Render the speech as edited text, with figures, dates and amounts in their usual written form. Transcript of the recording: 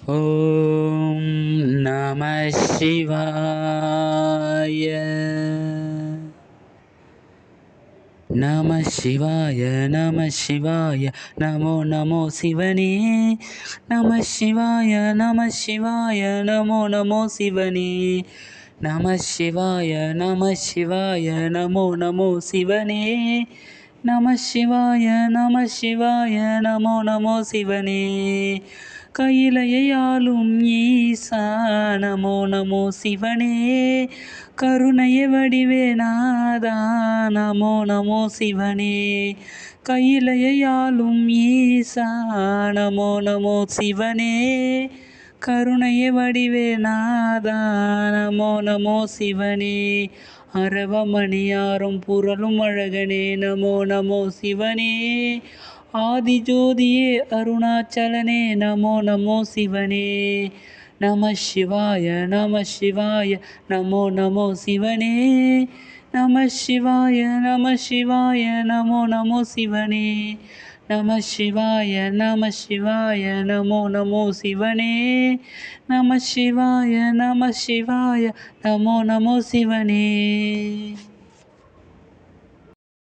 ஓம் நம சிவாய. நம சிவாய நம சிவாய நமோ நமோ சிவனே. நம சிவாய நம சிவாய நமோ நமோ சிவனே. நம சிவாய நம சிவாய நமோ நமோ சிவனே. நம சிவாய நம சிவாய நமோ நமோ சிவனே. கையிலையை ஆளும் ஈசா நமோ நமோ சிவனே. கருணைய வடிவே நாதா நமோ நமோ சிவனே. கையிலையை ஆளும் ஈசா நமோ நமோ சிவனே. கருணைய வடிவே நாதா நமோ நமோ சிவனே. அரவமணியாரும் புரளும் அழகனே நமோ நமோ சிவனே. ஆதிஜோதியே அருணாச்சலனே நமோ நமோ சிவனே. நம சிவாய நம சிவாய நமோ நமோ சிவனே. நம சிவாய நம சிவாய நமோ நமோ சிவனே. நம சிவாய நம சிவாய நமோ நமோ சிவனே. நம சிவாய நம சிவாய நமோ நமோ சிவனே.